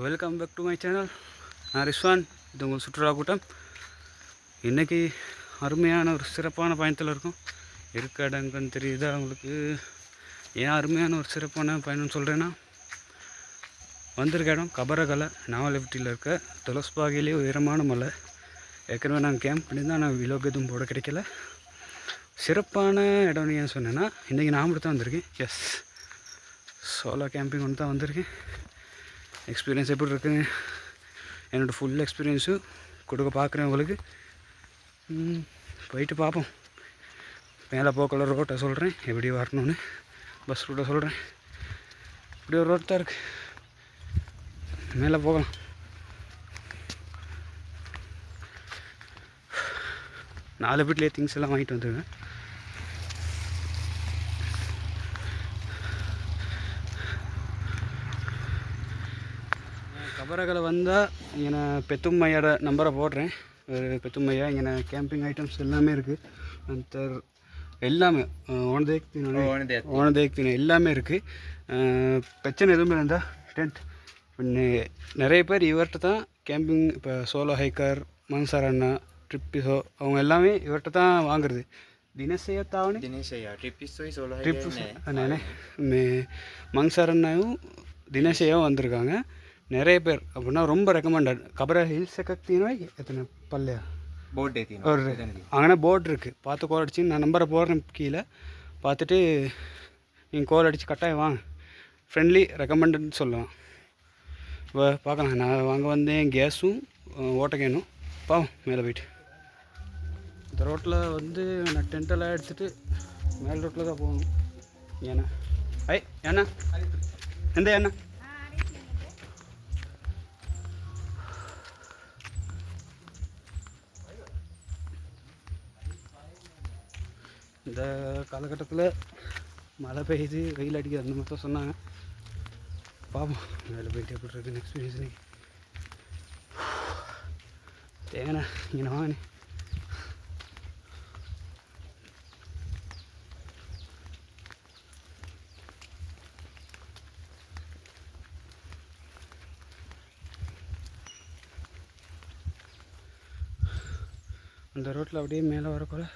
Welcome back to my channel. நான் ரிஸ்வான். இது உங்கள் சுற்றுலா கூட்டம். இன்றைக்கி அருமையான ஒரு சிறப்பான பயணத்தில் இருக்கும். இருக்க இடங்கன்னு தெரியுதா அவங்களுக்கு? ஏன் அருமையான ஒரு சிறப்பான பயணம்னு சொல்கிறேன்னா, வந்திருக்க இடம் கபரகலை நாவலெப்டியில் இருக்க துலஸ்பாகிலே உயரமான மலை. ஏற்கனவே நாங்கள் கேம்ப் பண்ணியிருந்தோம், ஆனால் விலோக் எதுவும் போட கிடைக்கல. சிறப்பான இடம்னு ஏன் சொன்னேன்னா, இன்றைக்கி நான் மட்டும் தான் வந்திருக்கேன். எஸ், சோலோ கேம்பிங் ஒன்று தான் வந்திருக்கேன். எக்ஸ்பீரியன்ஸ் எப்படி இருக்குங்க, என்னோடய ஃபுல் எக்ஸ்பீரியன்ஸும் கொடுக்க பார்க்குறேன் உங்களுக்கு. போயிட்டு பார்ப்போம். மேலே போக்குள்ள ரோட்டை சொல்கிறேன், எப்படி வரணும்னு பஸ் ரூட்டை சொல்கிறேன். இப்படி ஒரு ரோட் தான் இருக்குது, மேலே போகலாம். நாலு வீட்லேயே திங்ஸ் எல்லாம் வாங்கிட்டு வந்துடுவேன். கபரகலை வந்தால் இங்கே பெத்தும்மையோட நம்பரை போடுறேன். பெத்தும்மையா இங்கே கேம்பிங் ஐட்டம்ஸ் எல்லாமே இருக்குது. அந்த எல்லாமே ஓனதேக்தினம் எல்லாமே இருக்குது. பிரச்சனை எதுவுமே இருந்தால் டென்ட் நிறைய பேர் இவர்கிட்ட தான் கேம்பிங். இப்போ சோலோ ஹைக்கர் மன்சார் அண்ணா ட்ரிப்பிஸோ அவங்க எல்லாமே இவர்கிட்ட தான் வாங்குறது. தினசையா தாவணி ட்ரிப்பு மன்சார் அண்ணாவும் தினசையாவும் வந்திருக்காங்க நிறைய பேர். அப்படின்னா ரொம்ப ரெக்கமெண்டட். கபர ஹில்ஸ் கத்தினா எத்தனை பல்லையா ஒரு அங்கே போட் இருக்குது. பார்த்து கோல் அடிச்சு நான் நம்பரை போடுறேன் கீழே. பார்த்துட்டு நீங்கள் கோல் அடித்து கட்டாயம் வாங்க. ஃப்ரெண்ட்லி ரெக்கமெண்டட்னு சொல்லலாம். இப்போ பார்க்கலாம். நான் வாங்க வந்தேன் கேஸும் ஓட்டக்கேனும். பாவம் மேலே போயிட்டு இந்த ரோட்டில் நான் டென்ட்டெல்லாம் எடுத்துகிட்டு மேல் ரோட்டில் தான் போகணும். ஏண்ணா ஏண்ணா எந்த ஏண்ணா இந்த காலகட்டத்தில் மழை பெய்யுது, வெயில் அடிக்குது, அந்த மாதிரி தான் சொன்னாங்க. பாப்போம் மேலே போயிட்டு எப்படி இருக்குன்னு எக்ஸ்பீரியன்ஸ். நீ தேங்கண்ணா இங்கே வாங்கினே. அந்த ரோட்டில் அப்படியே மேலே வரக்குள்ள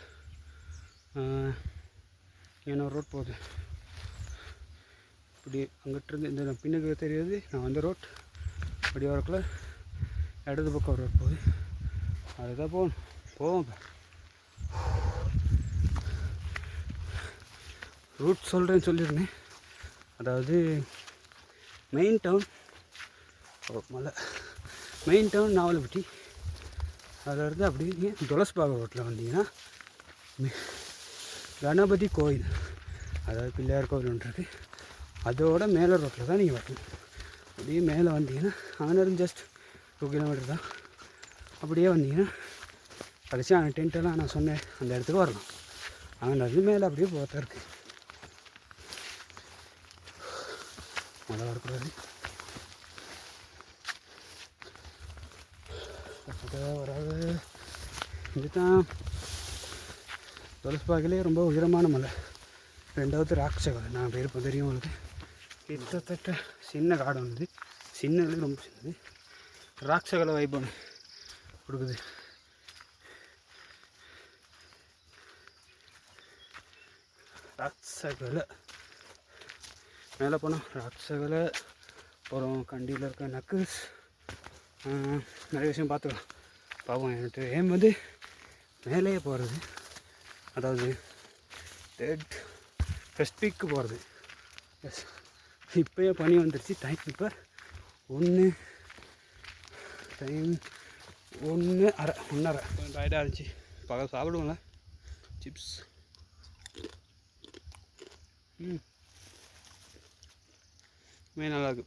ஏன்னா ரோட் போகுது. இப்படி அங்கிட்டிருந்து இந்த பின்னுக்கு தெரியுது நான் வந்த ரோட். அப்படி வரக்குள்ள இடது பக்கம் ரோட் போகுது, அதுதான் போவோம். ரூட் சொல்லியிருந்தேன். அதாவது மெயின் டவுன் நாவலெப்டி. அதில் அப்படியே துலஸ்பாக ரோட்டில் வந்தீங்கன்னா கணபதி கோயில், அதாவது பிள்ளையார் கோயில் ஒன்று இருக்குது. அதோட மேலே ரோட்டில் தான் நீங்கள் வரணும். அப்படியே மேலே வந்தீங்கன்னா அங்கேருந்து ஜஸ்ட் 2 கிலோமீட்டர் தான். அப்படியே வந்தீங்கன்னா கடைசி அங்கே டென்ட்டெல்லாம் நான் சொன்னேன் அந்த இடத்துக்கு வரலாம். அங்கேருந்து மேலே அப்படியே போகிறதா இருக்குது. மழை வரக்கூடாது. வராது. இதுதான் துலஸ்பாகிலே ரொம்ப உயரமான மலை. 2வது ராட்சகலை. நான் பேர் இப்போ தெரியும் உங்களுக்கு. கிட்டத்தட்ட சின்ன காடு சின்னது, ரொம்ப சின்னது. ராட்சகலை வைப் ஒன்று கொடுக்குது. ராட்சகலை மேலே போனோம். ராட்சகலை அப்புறம் கண்டியில் இருக்க நக்கிள்ஸ் நிறைய விஷயம் பார்த்துக்கலாம். பாவம் எனக்கு ஏம் மேலேயே போகிறது. அதாவது ஃபஸ்ட் பீக்கு போகிறது. எஸ், இப்போயே பனி வந்துடுச்சு. டைம் இப்போ 1:30 டயர்டாக இருந்துச்சு. பகல் சாப்பிடுவோம்ல சிப்ஸ். நல்லாயிருக்கு.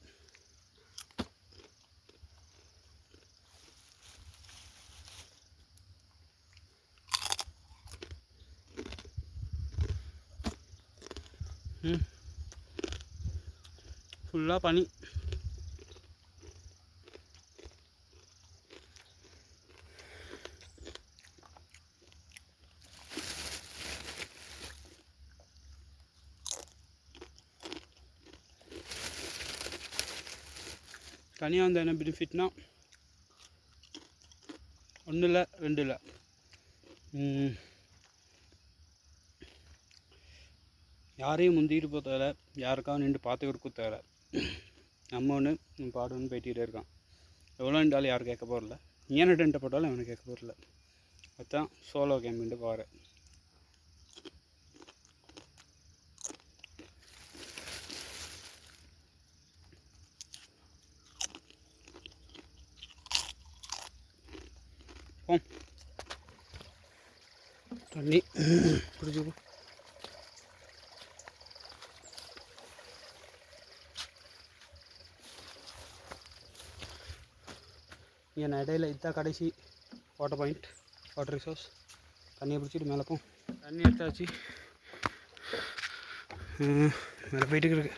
ஃபுல்லாக பனி. தனியாக வந்து என்ன பெனிஃபிட்னா, ஒன்றும் இல்லை 2 இல்லை, யாரையும் முந்திட்டு போக தேவை, யாருக்காவது நின்று பார்த்து கொடுக்க தேவை. நம்ம ஒன்று பாடுன்னு போயிட்டே இருக்கான். எவ்வளோ நின்றாலும் யாரும் கேட்க போகிறல, ஏன்னு டென்ட்டை போட்டாலும் அவனுக்கு கேட்க போகிறல. அதுதான் சோலோ கேம்ட்டு பாரு. தண்ணி குடிச்சுக்கோ. இங்கே இடையில இதான் கடைசி வாட்டர் பாயிண்ட், வாட்டர் ரிசோர்ஸ். தண்ணியை பிடிச்சிட்டு மேலே போம். தண்ணி எடுத்தாச்சு, மேலே போயிட்டு இருக்கு.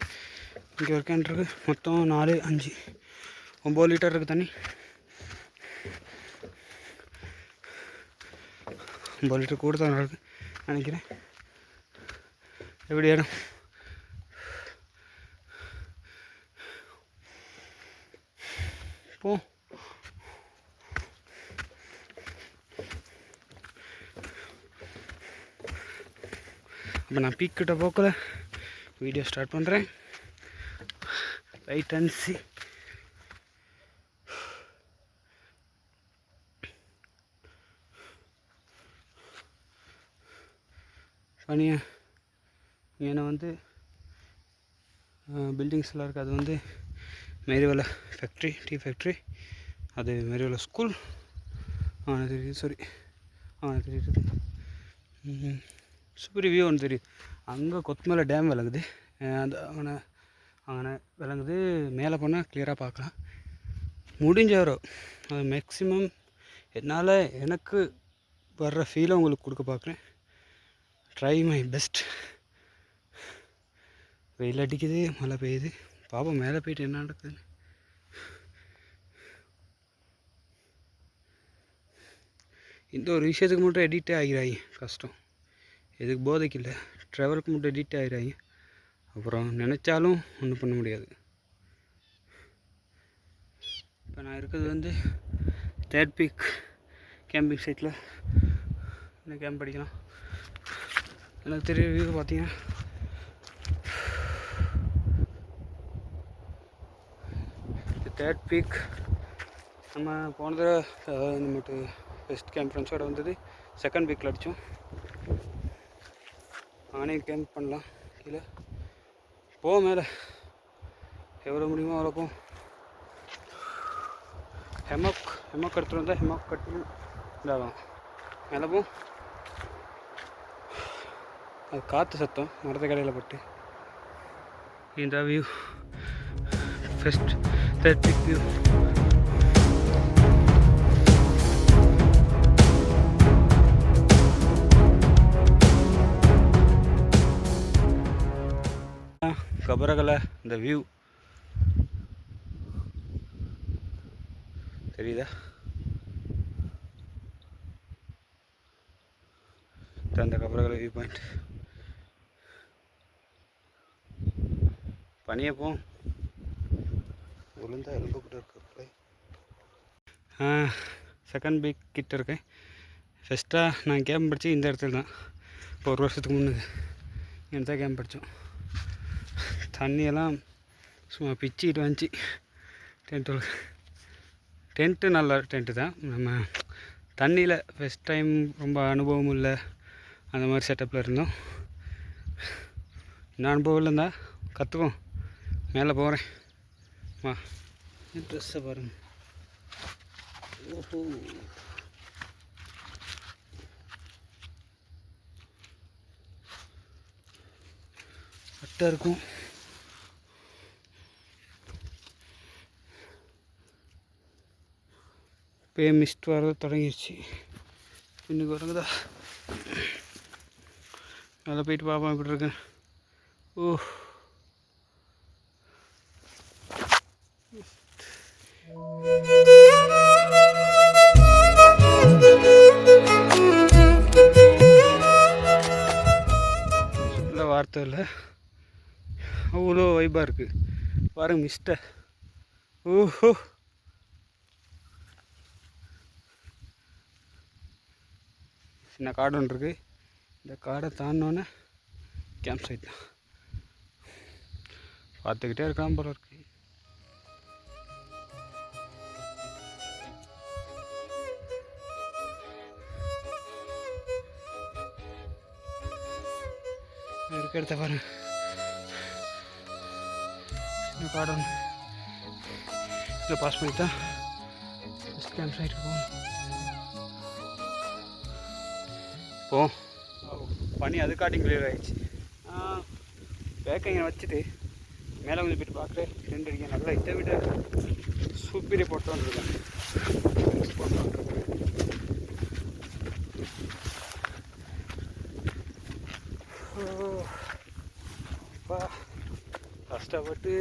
இங்கே ஒரு கேன் இருக்குது, மொத்தம் 4, 5, 9 லிட்டர் இருக்குது தண்ணி. 9 லிட்டர் கூட தான் இருக்குது நினைக்கிறேன். எப்படி இடம் போ. இப்போ நான் பீக்கிட்ட போக்கில் வீடியோ ஸ்டார்ட் பண்ணுறேன். Wait and see. பனியா இங்கே வந்து பில்டிங்ஸ்லாம் இருக்குது. அது வந்து மேரிவலை ஃபேக்ட்ரி, டீ ஃபேக்ட்ரி. அது மேரிவலை ஸ்கூல். தெரியுது, சாரி, தெரியுது. சூப்பர் வியூ ஒன்று தெரியுது. அங்கே கொத்தமலை டேம் விளங்குது, அது அங்கே விளங்குது. மேலே போனால் கிளியராக பார்க்கலாம். முடிஞ்ச வரும் அது மேக்ஸிமம் என்னால் எனக்கு வர்ற ஃபீலை உங்களுக்கு கொடுக்க பார்க்குறேன். Try my best. வெயில் அடிக்குது, மழை பெய்யுது, பாப்போம் மேலே போயிட்டு என்ன நடக்குதுன்னு. இந்த ஒரு விஷயத்துக்கு மட்டும் எடிட்டே ஆகிறாங்க, கஷ்டம். எதுக்கு போதைக்கு இல்லை, ட்ராவலுக்கு மட்டும் எடிட்டே ஆகிறாங்க. அப்புறம் நினச்சாலும் ஒன்றும் பண்ண முடியாது. இப்போ நான் இருக்கிறது வந்து 3rd பீக் கேம்பிங் சைட்டில். என்ன கேம்ப் படிக்கலாம். எனக்கு தெரிய வியூ பார்த்தீங்கன்னா இது 3rd பீக். நம்ம போன தடவை இந்த மட்டும் பெஸ்ட் கேம்ப் ஃப்ரெண்ட்ஸோட வந்தது 2nd பீக்கில் அடித்தோம். நானே கேம்ப் பண்ணலாம் கீழே. போ மேலே எவ்வளோ முடியுமோ அவ்வளோ போ. ஹெமாக் எடுத்துகிட்டு வந்தால் ஹெமாக் கட்டி இதாகும். மேலே போ. அது காற்று சத்தம் மரத்த கடையில் பட்டு. இந்த view first 3rd peak view. கபரகலை இந்த வியூ தெரியுதா? அந்த கபரகலை வியூ பாயிண்ட். பனியை போம் விழுந்தா எலும்பு கிட்ட இருக்கு. 2nd பீக் கிட்ட இருக்கேன். ஃபஸ்ட்டாக நான் கேம்ப் படித்து இந்த இடத்துல தான். இப்போ 1 வருஷத்துக்கு முன்னே இங்கே தான் கேம்ப் படித்தோம். தண்ணியெல்லாம் சும்மா பிச்சுக்கிட்டு வந்துச்சு. டென்ட்டு நல்ல டென்ட்டு தான். நம்ம தண்ணியில் ஃபஸ்ட் டைம் ரொம்ப அனுபவம் இல்லை, அந்த மாதிரி செட்டப்பில் இருந்தோம். இன்னும் அனுபவம் இல்லைந்தா கற்றுக்குவோம். மேலே போகிறேன் வா. ட்ரெஸ்ஸை பாருங்கள். ஓஹோ, கரெக்டாக இருக்கும். இப்போயே மிஸ்ட் வர தொடங்கிடுச்சு. இன்னைக்கு வரங்குதா. மேலே போயிட்டு பார்ப்போம் எப்படி இருக்கேன். ஓ, சொல்ல வார்த்தை இல்லை, அவ்வளோ வைப்பாக இருக்குது பாருங்க. மிஸ்ட்டை ஓஹோ, சின்ன காடு ஒன்று இருக்குது. இந்த காடை தாண்டினோன்னே கேம்ப் சைட் தான். பார்த்துக்கிட்டே இருக்கலாம் போல இருக்கு. இருக்க இடத்த பாருங்க, சின்ன காடு ஒன்று. இதை பாஸ் பண்ணி தான் கேம்ப் சைட்டுக்கு போகணும். இப்போ பனி அது காட்டிங் கிளியர் ஆகிடுச்சு. பேக்கிங்கை வச்சுட்டு மேலே கொஞ்சம் போய்ட்டு பார்க்குறேன். 2 அடிக்க நல்லா இதை விட சூப்பரே போட்டு வந்துருக்கேன். கஷ்டப்பட்டு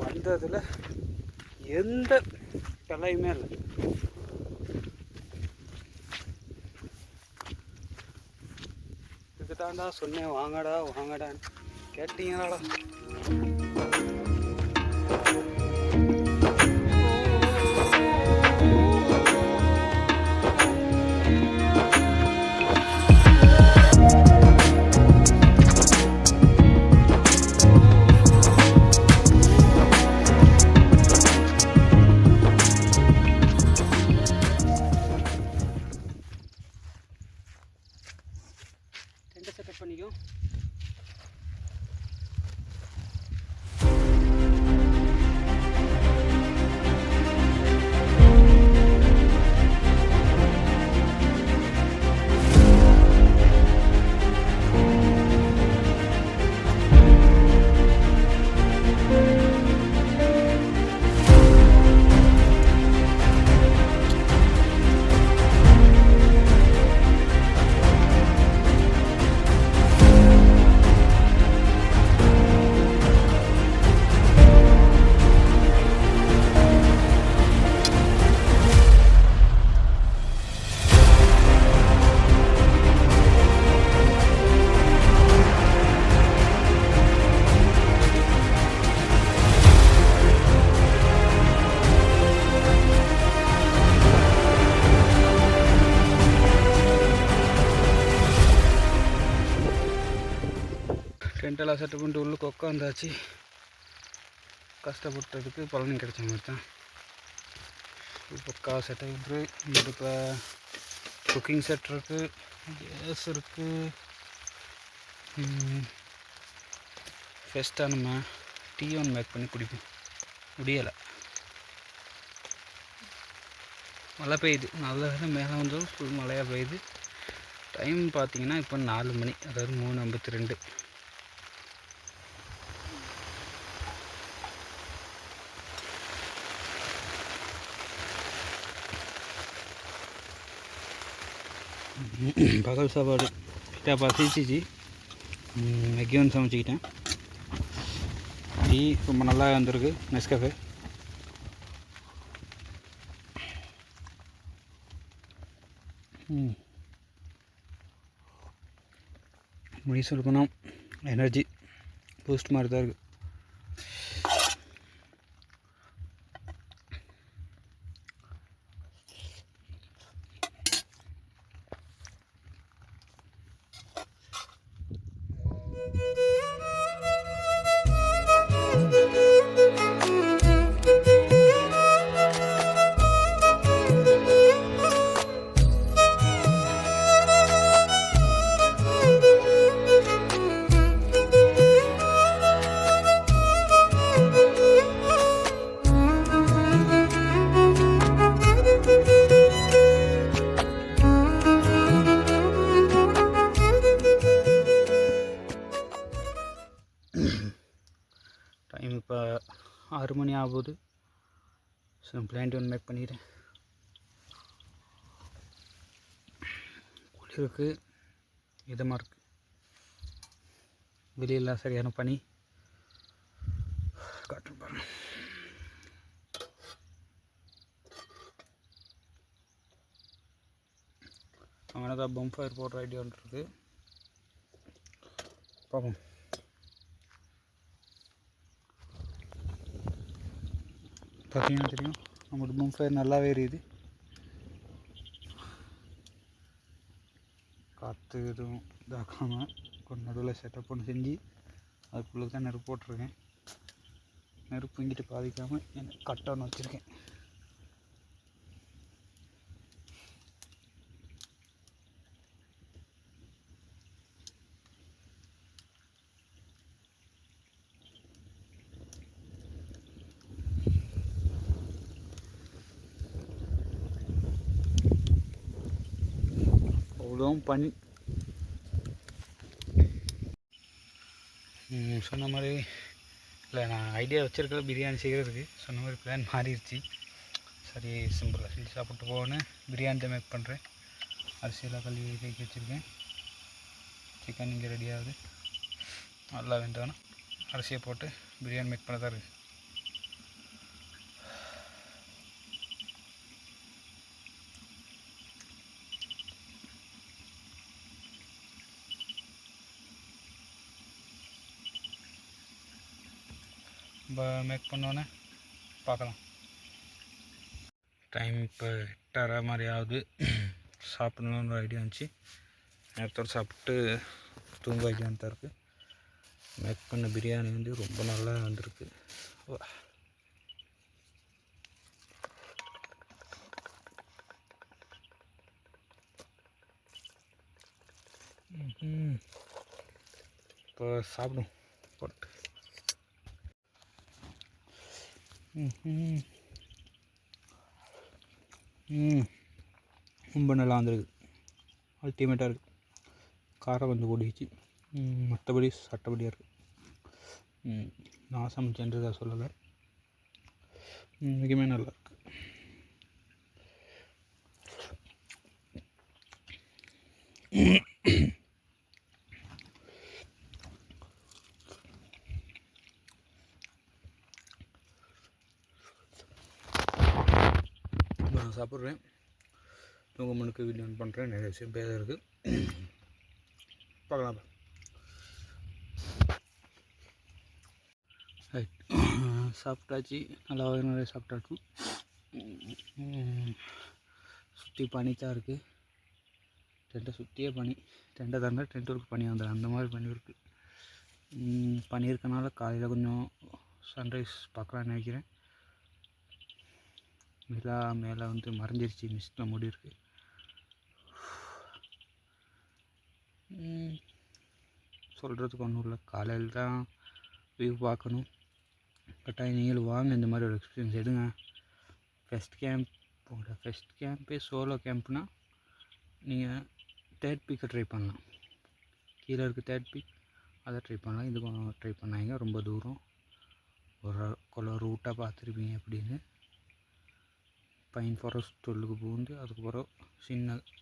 வந்ததில் எந்த கலையுமே இல்லை. இதுக்கு தாண்டா சொன்னேன் வாங்கடா வாங்கடான்னு, கேட்டீங்களாடா? செட்டப் பண்ணிக்கும். டென்ட்டெல்லாம் செட்டு பண்ணிட்டு உள்ளுக்கு உட்காந்தாச்சு. கஷ்டப்பட்டதுக்கு பலனும் கிடைச்ச மாதிரி தான். பக்கா செட்டப். இப்போ குக்கிங் செட் இருக்குது, கேஸ் இருக்குது. ஃபஸ்ட்டாக நம்ம டீ ஒன்று மேக் பண்ணி குடிப்போம். முடியலை, மழை பெய்யுது. நல்ல மேலே வந்தாலும் ஃபுல் மழையாக பெய்யுது. டைம் பார்த்திங்கன்னா இப்போ 4 மணி, அதாவது 3:52. பகல் சாப்பாடு கிட்ட பசிச்சிச்சு. மேகி ஒன்று சமைச்சிக்கிட்டேன். டீ ரொம்ப நல்லா வந்திருக்கு, நெஸ்கஃபே. முடி சொல்லணும், எனர்ஜி பூஸ்ட் மாதிரி தான் இருக்குது. டைம் இப்போ 6 மணி ஆகுது. ஸோ பிளான்ட் ஒன்று மேக் பண்ணிடுறேன். குளிருக்கு இதமாக இருக்குது. வெளியெல்லாம் சரியான பனி. காட்டு பாருங்க. அவனை தான் பம்ஃபயர் போடுற ஐடியா ஒன்று இருக்குது. பார்ப்போம். பார்த்தீங்கன்னா தெரியும் நம்மளோட பூம் ஃபயர் நல்லாவே எரியுது. காற்று எதுவும் இதாக்காமல் ஒரு நடுவில் செட்டப் ஒன்று செஞ்சு அதுக்குள்ளே தான் நெருப்பு போட்டிருக்கேன். நெருப்பு இங்கிட்டு பாதிக்காமல் கட் ஒன்று வச்சுருக்கேன். அவ்வளோவும் பனி. சொன்ன மாதிரி இல்லை, நான் ஐடியா வச்சுருக்கல பிரியாணி செய்கிறதுக்கு. சொன்ன மாதிரி பிளான் மாறிடுச்சு. சரி, சிம்பிளாக செஞ்சு சாப்பிட்டு போகணும். பிரியாணி தான் மேக் பண்ணுறேன். அரிசியெல்லாம் கழுவி தேக்கி வச்சுருக்கேன். சிக்கன் இங்கே ரெடி ஆகுது. நல்லா வெந்தோன்னா அரிசியை போட்டு பிரியாணி மேக் பண்ண தான் இருக்குது. நம்ம மேக் பண்ணோன்னே பார்க்கலாம். டைம் இப்போ 8:30 மாதிரி ஆகுது. சாப்பிட்ணுன்னு ஒரு ஐடியா இருந்துச்சு. நேரத்தோடு சாப்பிட்டு தூங்க வைக்கான்னு தான் இருக்குது. மேக் பண்ண பிரியாணி வந்து ரொம்ப நல்லா வந்திருக்கு. இப்போ சாப்பிடும் போட்டு ரொம்ப நல்லா வந்துருக்கு. அல்டிமேட்டாக இருக்குது. காரம் கொஞ்சம் கூடிச்சு, மற்றபடி சட்டப்படியாக இருக்குது. நான் சமைச்சேன்றதை சொல்லலை, மிகமே நல்லா இருக்குது. நான் சாப்பிட்றேன். தூங்க மணிக்கு வீடியோ ஆன் பண்ணுறேன். நிறைய விஷயம் பேச இருக்குது. பார்க்கலாம். ரைட், சாப்பிட்டாச்சு. நல்லா நிறைய சாப்பிட்டாச்சு. சுற்றி பனித்தான் இருக்குது. டென்ட்டை சுற்றியே பனி. டென்ட்டை தாண்ட டென்ட் ஒர்க் பனி வந்துடும், அந்த மாதிரி பனி இருக்குது. பனி இருக்கனால காலையில் கொஞ்சம் சன்ரைஸ் பார்க்கலான்னு நினைக்கிறேன். நிலா மேலே வந்து மறைஞ்சிருச்சு, மிஸ்ட்டில் மூடி இருக்குது. சொல்கிறதுக்கு ஒன்றும் இல்லை. காலையில் தான் வியூ பார்க்கணும். கட்டாயம் நீங்களும் வாங்க, இந்த மாதிரி ஒரு எக்ஸ்பீரியன்ஸ் எடுங்க. ஃபஸ்ட் கேம்பே சோலோ கேம்ப்னா நீங்கள் தேர்ட் பீக்கை ட்ரை பண்ணலாம். கீழே இருக்க தேர்ட் பீக் அதை ட்ரை பண்ணலாம். இது ட்ரை பண்ணாங்க. ரொம்ப தூரம் ஒரு ரூட்டாக பார்த்துருப்பீங்க. அப்படின்னு பைன் ஃபாரஸ்ட் உள்ளுக்கு பூந்து அதுக்கப்புறம்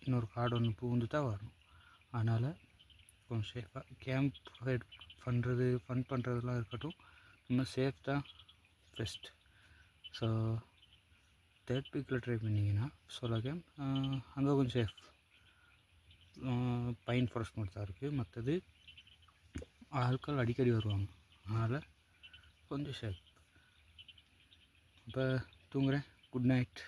இன்னொரு காடு ஒன்று பூந்து தான் வரணும். அதனால் கொஞ்சம் சேஃபாக கேம்ப் ஃபன் பண்ணுறதுலாம் இருக்கட்டும், நம்ம சேஃப் தான் பெஸ்ட். ஸோ தேர்ட் பீக்கில் ட்ரை பண்ணிங்கன்னா சோலோ கேம்ப் அங்கே கொஞ்சம் சேஃப். பைன் ஃபாரஸ்ட் மட்டும் தான் இருக்குது. மற்றது ஆட்கள் அடிக்கடி வருவாங்க, அதனால் கொஞ்சம் சேஃப். இப்போ தூங்குறேன். Good night.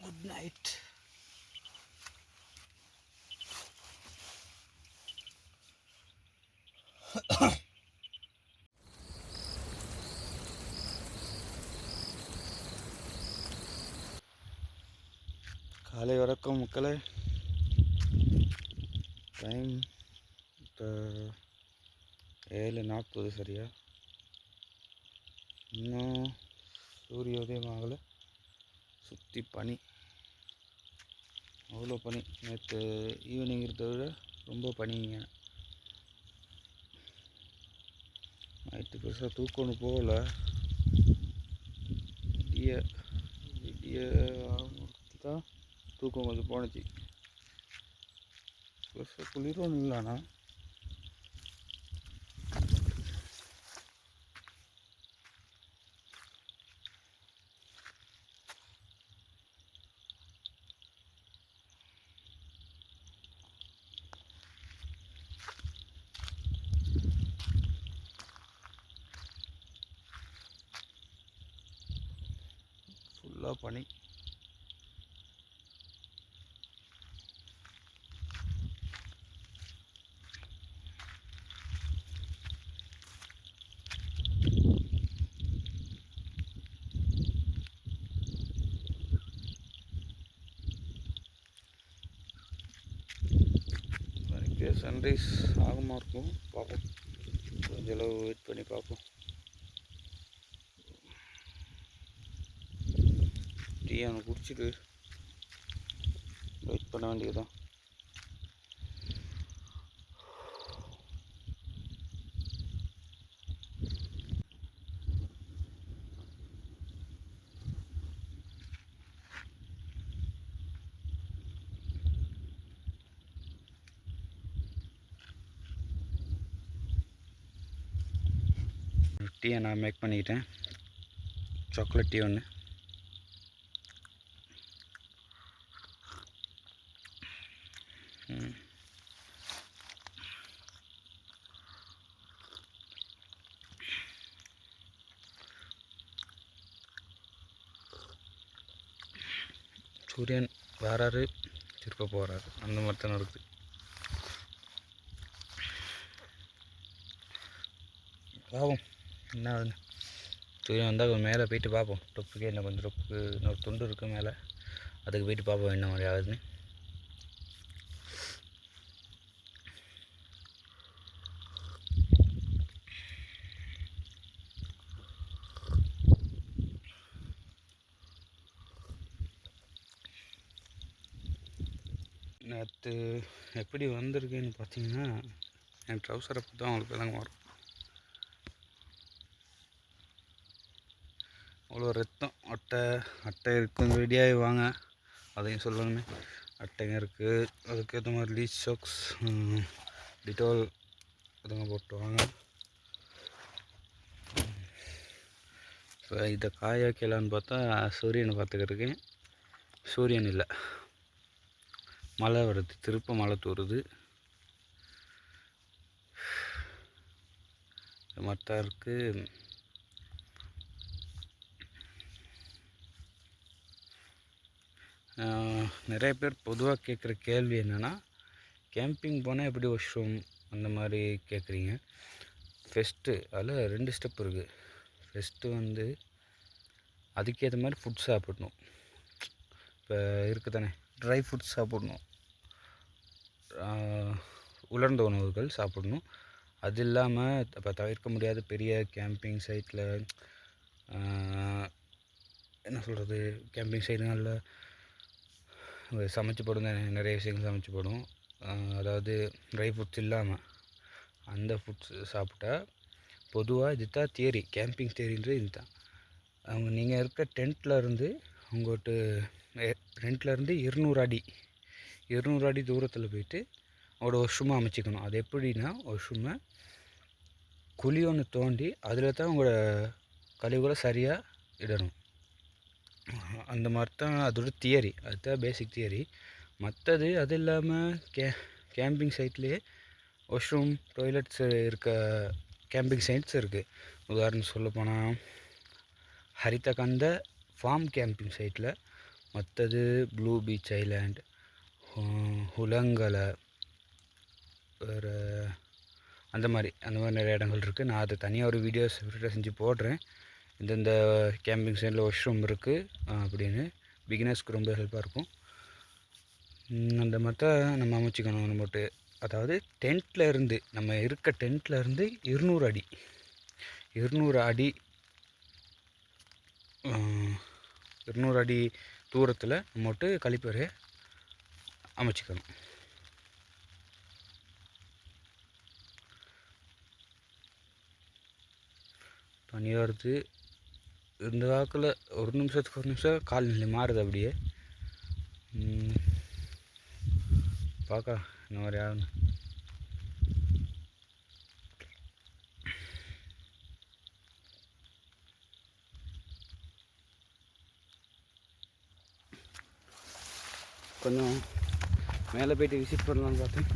Good night. காலை வணக்கம் மக்களே. டைம் இப்போ 7:40 சரியா. இன்னும் சூரியோதயம் ஆகலை. சுற்றி பனி, அவ்வளோ பனி. நேற்று ஈவினிங் இருக்கிறத விட ரொம்ப பனிங்க. நைட்டு பெருசாக தூக்கம் ஒன்று போகலை. விடிய தான் தூக்கம் கொஞ்சம் போணுச்சு. பெருசாக குளிரும் இல்லைண்ணா. ஃபுல்லாக பனி. சன்ரைஸ் ஆகுமா இருக்கும், பார்ப்போம். கொஞ்சம் அளவு வெயிட் பண்ணி பார்ப்போம். டீ அவனை குடிச்சிட்டு வெயிட் பண்ண வேண்டியதுதான். டீயை நான் மேக் பண்ணிக்கிட்டேன். சாக்லேட் டீ ஒன்று. சூரியன் வராரு, திருப்ப போகிறாரு, அந்த மாதிரி தான் இருக்குது. பார்ப்போம் என்ன ஆகுதுன்னு. சூரியன் வந்தால் மேலே போயிட்டு பார்ப்போம். டொப்புக்கு என்ன கொஞ்சம் டொப்புக்கு இன்னொரு துண்டு இருக்குது மேலே, அதுக்கு போயிட்டு பார்ப்போம் என்ன மாதிரி ஆகுதுன்னு. நேற்று எப்படி வந்திருக்கேன்னு பார்த்தீங்கன்னா, என் ட்ரௌசரை பார்த்து தான் அவங்களுக்கு விளங்க வரும். அவ்வளோ ரத்தம். அட்டை கொஞ்சம் ரெடியாகி வாங்க, அதையும் சொல்லணுமே. அட்டைங்க இருக்குது, அதுக்கேற்ற மாதிரி லீச் சாக்ஸ், டிட்டால் அதுங்க போட்டு வாங்க. இப்போ இதை காய வைக்கலான்னு பார்த்தா சூரியனை பார்த்துக்கிட்டு சூரியன் இல்லை, மழை வருது, திருப்ப மழை தூருது. மற்ற இருக்குது. நிறைய பேர் பொதுவாக கேட்குற கேள்வி என்னென்னா, கேம்பிங் போனால் எப்படி வாஷ்ரூம் அந்த மாதிரி கேட்குறீங்க. ஃபஸ்ட்டு அதில் 2 ஸ்டெப் இருக்குது. ஃபஸ்ட்டு வந்து அதுக்கேற்ற மாதிரி ஃபுட் சாப்பிடணும். இப்போ இருக்குது தானே, ட்ரை ஃபுட்ஸ் சாப்பிடணும், உலர்ந்த உணவுகள் சாப்பிடணும். அது இல்லாமல் இப்போ தவிர்க்க முடியாத பெரிய கேம்பிங் சைட்டில் என்ன சொல்கிறது, கேம்பிங் சைடுங்களில் சமைச்சு போடும் தானே, நிறைய விஷயங்கள் சமைச்சு போடும். அதாவது ட்ரை ஃபுட்ஸ் இல்லாமல் அந்த ஃபுட்ஸ் சாப்பிட்டா பொதுவாக இது தான் தியரி, கேம்பிங் தியரின்றது இது தான். நீங்கள் இருக்க டென்ட்லேருந்து உங்கள்கிட்ட டென்ட்லேருந்து 200 அடி தூரத்தில் போயிட்டு அவரோட வாஷ்ரூமை அமைச்சிக்கணும். அது எப்படின்னா, வாஷ்ரூமை குழி ஒன்று தோண்டி அதில் தான் உங்களோட கழிவுகளை சரியாக இடணும். அந்த மாதிரி தான் அதோட தியரி, அதுதான் பேசிக் தியரி. மற்றது அது இல்லாமல் கேம்பிங் சைட்லேயே வாஷ்ரூம் டாய்லெட்ஸ் இருக்க கேம்பிங் சைட்ஸ் இருக்குது. உதாரணம் சொல்ல போனால் ஹரிதகந்த ஃபார்ம் கேம்பிங் சைட்டில், மற்றது ப்ளூ பீச் ஐலாண்ட், உலங்கலை, வேறு அந்த மாதிரி நிறைய இடங்கள் இருக்குது. நான் அதை தனியாக ஒரு வீடியோஸ் செஞ்சு போடுறேன், இந்தந்த கேம்பிங் சைட்டில் வாஷ்ரூம் இருக்குது அப்படின்னு. பிகினர்ஸ்க்கு ரொம்ப ஹெல்ப்பாக இருக்கும். அந்த மாதிரி நம்ம அமைச்சிக்கணும் நம்மட்டு. அதாவது டென்ட்டில் இருந்து, நம்ம இருக்க டென்ட்டில் இருந்து 200 அடி தூரத்தில் நம்மட்டு கழிப்பறை அமைச்சிக்கணும். பனி வருது, இந்த வாக்கில் ஒரு நிமிஷம் கால்நிலை மாறுது அப்படியே. பார்க்கலாம் இந்த மாதிரி ஆகணும். கொஞ்சம் மேலே போய்ட்டு விசிட் பண்ணலான்னு பார்த்தேன்,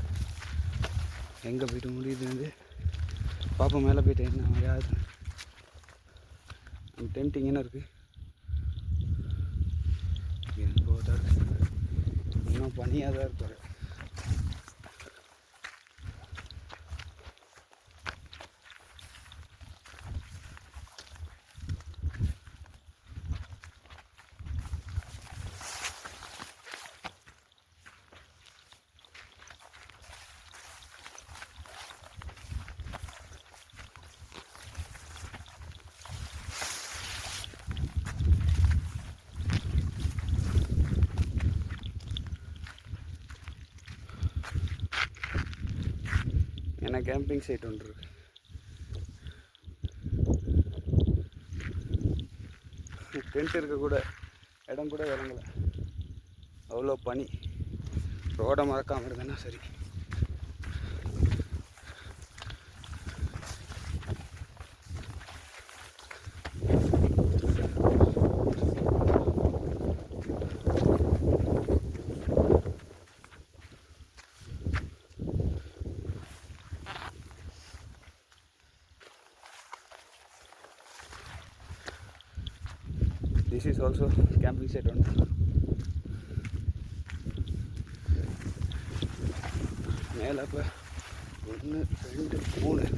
எங்கே போய்ட்டு முடியுதுன்னு பார்ப்போம். மேலே போய்ட்டு என்ன யாரு டென்ட் இங்கே இருக்குது. இன்னும் பனியாக தான் இருப்பார். ஏன்னா கேம்பிங் சைட் ஒன்று இருக்கு. டென்ட் இருக்க கூட இடம் கூட விளங்கலை, அவ்வளோ பனி. ரோடை மறக்காமல் இருந்தேன்னா சரி. This is also camping site on. மேலே இப்போ 1 2 3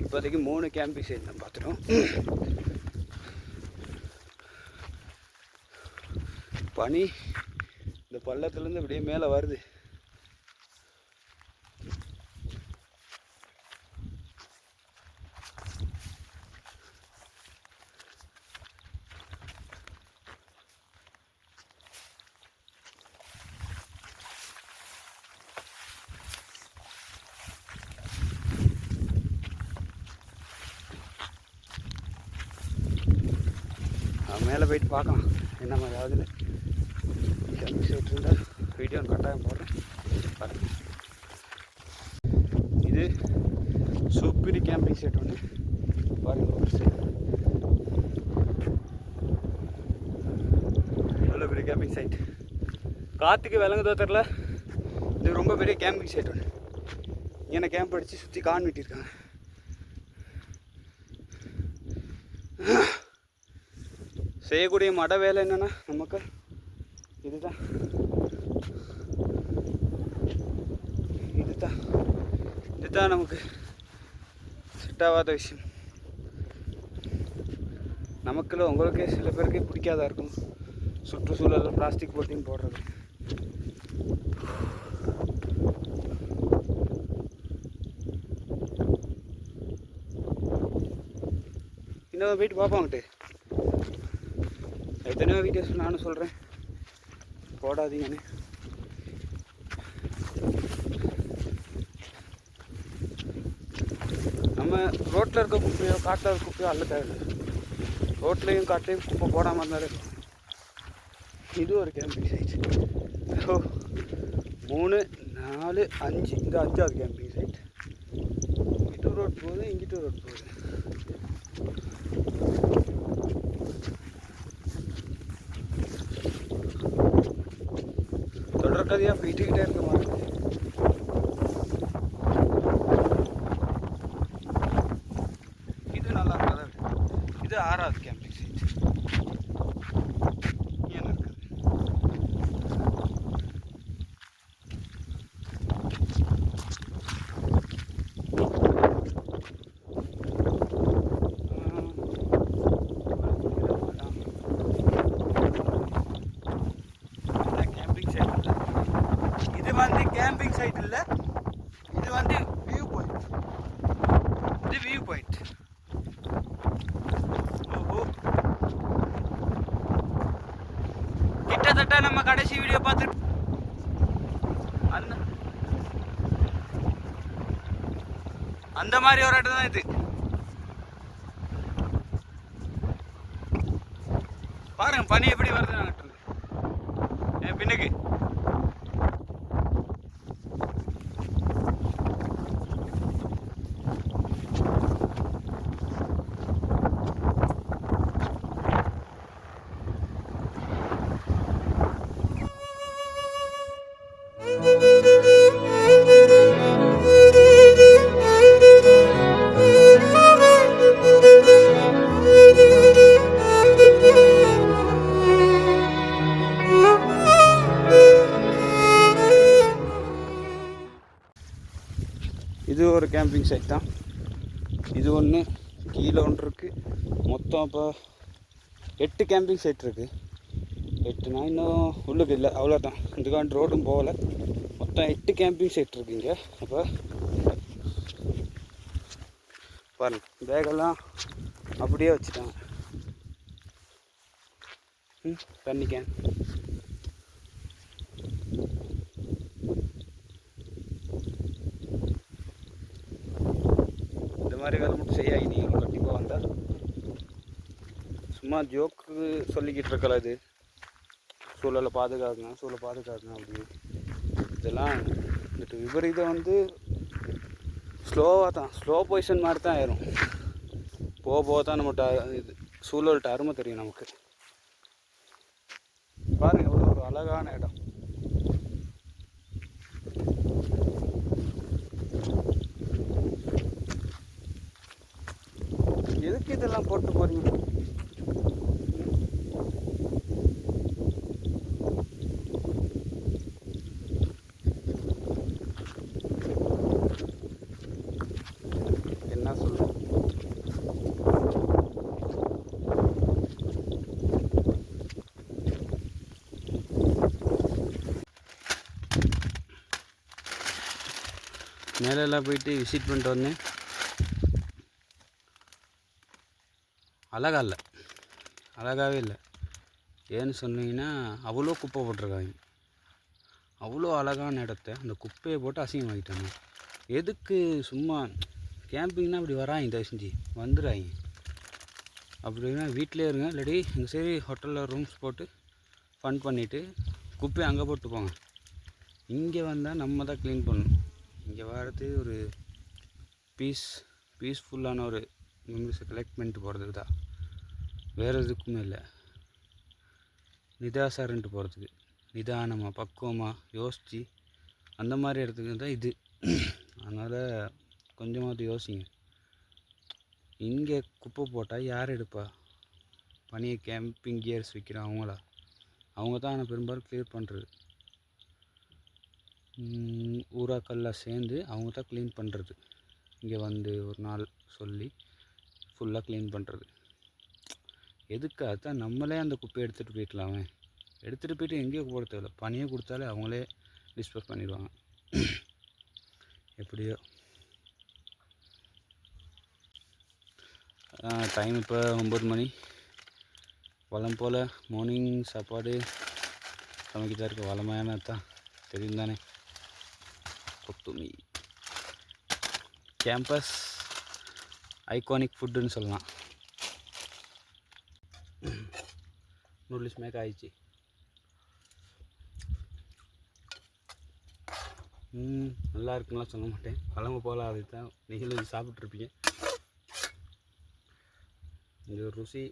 இப்போதைக்கு 3 கேம்பிங் சைட் நம்ம பார்த்துட்டோம். பனி இந்த பள்ளத்துலேருந்து அப்படியே மேலே வருது. மேலே போயிட்டு பார்க்கலாம் என்ன மாதிரி ஆகுதுன்னு. கேம்பிங் சைட் இருந்தால் வீடியோ கட்டாயம் போடுறேன் பாருங்கள். இது சூப்பரி கேம்பிங் சைட் ஒன்று பாருங்கள். ஒரு சைடு எவ்வளோ பெரிய கேம்பிங் சைட். காற்றுக்கு விளங்குதோ தெரில. இது ரொம்ப பெரிய கேம்பிங் சைட் ஒன்று. இங்கே கேம்ப் அடித்து சுற்றி கான் வெட்டியிருக்காங்க. செய்யக்கூடிய மட வேலை என்னென்னா நமக்கு இதுதான் நமக்கு செட் ஆகாத விஷயம். நமக்குள்ள உங்களுக்கே சில பேருக்கே பிடிக்காதா இருக்கும் சுற்றுச்சூழலில் பிளாஸ்டிக் போட்டின்னு போடுறது. இன்னும் போயிட்டு பார்ப்பாங்கட்டு. எத்தனையோ வீடியோஸ் நானும் சொல்கிறேன் போடாதீங்கன்னு. நம்ம ரோட்டில் இருக்க குப்பையோ காட்டில் இருக்க குப்பையோ அள்ள தேவையில்லை. ரோட்லேயும் காட்லேயும் குப்பை போடாமல் இருந்தாலே இது ஒரு கேம்பிங் சைட். ஸோ 3 4 5 இந்த 5வது கேம்பிங் சைட். இங்கிட்டு ரோட் போகுது, இங்கிட்டு ரோட் போகுது. தொடர்கதையாக போயிட்டுக்கிட்டே இருக்க மாதிரி. இது நல்லா இருக்காது. இது 6வது கேம்பிங் சைட். ஏன் இருக்குது கேம்பிங் சைட் இல்லை, இது வந்து வியூ பாயிண்ட். இது வியூ பாயிண்ட். ஓஹோ, கிட்டத்தட்ட நம்ம கடைசி வீடியோ பார்த்துட்டு அந்த மாதிரி ஒரு இடம் தான் இது. பாருங்க பனி எப்படி வருது நாங்கள் என் பின்னுக்கு. இது ஒரு கேம்பிங் சைட் தான். இது ஒன்று, கீழே ஒன்று இருக்குது. மொத்தம் இப்போ 8 கேம்பிங் சைட் இருக்குது. 8னா இன்னும் உள்ளுக்கு இல்லை, அவ்வளோதான். இதுக்காண்டி ரோடும் போகலை. மொத்தம் 8 கேம்பிங் சைட் இருக்குங்க. அப்போ பாருங்க, பேகெல்லாம் அப்படியே வச்சுட்டாங்க. தண்ணி கேன். இந்த மாதிரி வேலை மட்டும் செய்ய நீங்களும் கண்டிப்பாக வந்தால். சும்மா ஜோக்கு சொல்லிக்கிட்டு இருக்கல, இது சூழலை பாதுகாக்குங்க, சூழலை பாதுகாக்குங்க அப்படின்னு. இதெல்லாம் இந்த விபரீதம் வந்து ஸ்லோவாக தான், ஸ்லோ பொசிஷன் மாதிரி தான் ஆயிரும். போக போக தான் நம்ம இது சூழல்கிட்ட அருமை தெரியும் நமக்கு. பாருங்கள், எவ்வளோ ஒரு அழகான இடம். எதுக்கு இதெல்லாம் போட்டு போறீங்க? என்ன சொல்ற? மேலெல்லாம் போயிட்டு விசிட் பண்ணிட்டு வந்தேன். அழகாகவே இல்லை. ஏன்னு சொன்னீங்கன்னா, அவ்வளோ குப்பை போட்டிருக்காங்க. அவ்வளோ அழகான இடத்த அந்த குப்பையை போட்டு அசிங்கமாக்கிட்டாங்க. எதுக்கு? சும்மா கேம்பிங்னா அப்படி வராங்க, தயவு செஞ்சு வந்துடுறாங்க. அப்படின்னா வீட்டிலே இருங்க, இல்லாட்டி இங்கே சரி ஹோட்டலில் ரூம்ஸ் போட்டு ஃபன் பண்ணிவிட்டு குப்பையை அங்கே போட்டு போங்க. இங்கே வந்தால் நம்ம தான் க்ளீன் பண்ணணும். இங்கே வர்றது ஒரு பீஸ்ஃபுல்லான ஒரு மெமரிஸை கலெக்ட் பண்ணிட்டு போகிறதுக்கு தான், வேறு எதுக்குமே இல்லை. நிதாசாரன்ட்டு போகிறதுக்கு, நிதானமாக பக்குவமாக யோசித்து அந்த மாதிரி இடத்துக்கு தான் இது. அதனால் கொஞ்சமாவது யோசிங்க. இங்கே குப்பை போட்டால் யார் எடுப்பா? பனியை கேம்பிங் கியர்ஸ் விற்கிற அவங்களா? அவங்க தான் ஆனால் பெரும்பாலும் க்ளியர் பண்ணுறது. ஊராக்கள்லாம் சேர்ந்து அவங்க தான் க்ளீன் பண்ணுறது. இங்கே வந்து ஒரு நாள் சொல்லி ஃபுல்லாக க்ளீன் பண்ணுறது. எதுக்கு? அதுதான் நம்மளே அந்த குப்பையை எடுத்துகிட்டு போயிடலாமே. எடுத்துகிட்டு போயிட்டு எங்கேயோ போட தேவையில்ல, பனியை கொடுத்தாலே அவங்களே டிஸ்போஸ் பண்ணிடுவாங்க. எப்படியோ டைம் இப்போ 9 மணி. வளம் போல் மார்னிங் சாப்பாடு சமைக்கிட்டா இருக்க. வளமையான தான் தெரியும் தானே. கொத்துமி கேம்பஸ் ஐகானிக் ஃபுட்டுன்னு சொல்லலாம். நூடுல்ஸ் மேக் ஆயிடுச்சு. நல்லா இருக்குங்களாம் சொல்ல மாட்டேன், வளமை போல் அது தான் நீங்களும் சாப்பிட்ருப்பீங்க. இது ஒரு ருசி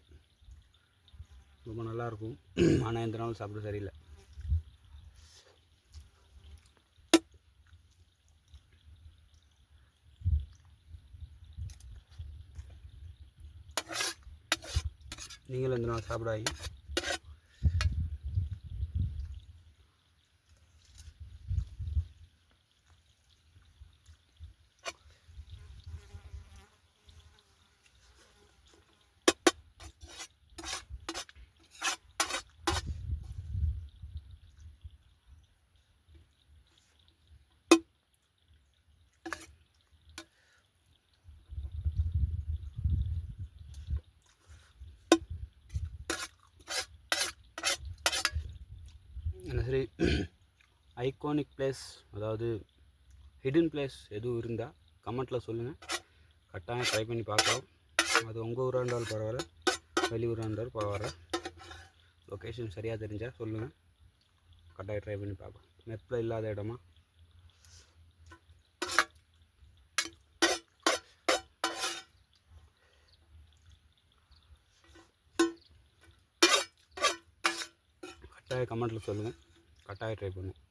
ரொம்ப நல்லாயிருக்கும். ஆனால் எந்த நாளும் சாப்பிட சரியில்லை. நீங்களும் எந்த நாள் சாப்பிடாதீங்க. என்ன சரி, ஐகானிக் பிளேஸ் அதாவது ஹிடன் பிளேஸ் எதுவும் இருந்தால் கமெண்ட்டில் சொல்லுங்கள். கட்டாயம் ட்ரை பண்ணி பார்க்கலாம். அது உங்கள் ஊராக இருந்தாலும் பரவாயில்ல, வெளியூராக இருந்தாலும் பரவாயில்ல. லொக்கேஷன் சரியாக தெரிஞ்சால் சொல்லுங்கள், கட்டாயம் ட்ரை பண்ணி பார்க்கலாம். மேப்பில் இல்லாத இடமா? கட்டாயம் கமெண்ட்டில் சொல்லுங்கள், கட்டாயம் ட்ரை பண்ணுங்கள்.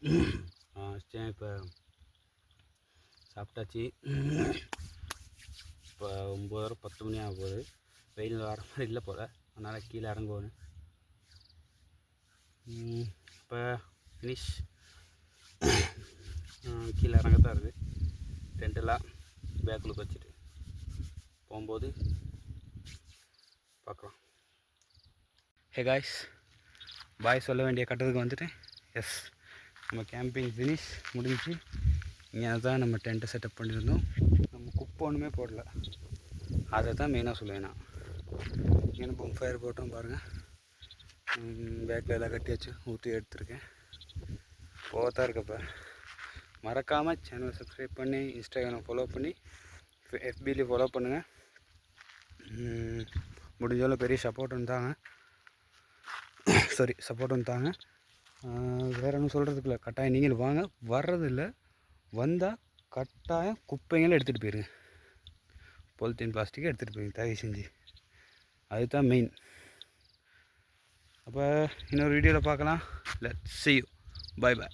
இப்போ சாப்பிட்டாச்சு. இப்போ 9:30 10 மணி ஆக போகுது. வெயில் வர மாதிரி இல்லை போல், அதனால் கீழே இறங்குவோன்னு. இப்போ ஃபினிஷ். கீழே இறங்கத்தான் இருக்குது. டென்ட்டெல்லாம் பேக்குள்ளே வச்சுட்டு போகும்போது பார்க்கலாம். ஹே காய்ஸ், பாய் சொல்ல வேண்டிய கட்டத்துக்கு வந்துட்டேன். எஸ், நம்ம கேம்பிங் ஃபினிஷ் முடிஞ்சு. இங்கே தான் நம்ம டென்ட்டை செட்டப் பண்ணியிருந்தோம். நம்ம குப்பை ஒன்றுமே போடல, அதை தான் மெயினாக சொல்லுவேன் நான். இங்கே பொம் ஃபயர் போட்டோம் பாருங்கள். பேக்கில் எல்லாம் கட்டியாச்சு, ஊற்றி எடுத்துருக்கேன். போகத்தான் இருக்கப்போ மறக்காமல் சேனலை சப்ஸ்கிரைப் பண்ணி, இன்ஸ்டாகிராம் ஃபாலோ பண்ணி, எஃபிலையும் ஃபாலோ பண்ணுங்கள். முடிஞ்சளவு பெரிய சப்போர்ட் தாங்க. சப்போர்ட் தாங்க. வேறு ஒன்றும் சொல்கிறதுக்குள்ள, கட்டாயம் நீங்கள் வாங்க. வர்றதில்லை, வந்தால் கட்டாயம் குப்பைங்களும் எடுத்துகிட்டு போயிருங்க. பொலித்தீன் பிளாஸ்டிக்கை எடுத்துகிட்டு போயிருங்க தயவு செஞ்சு. அதுதான் மெயின். அப்போ இன்னொரு வீடியோவில் பார்க்கலாம். Let's see you. Bye bye.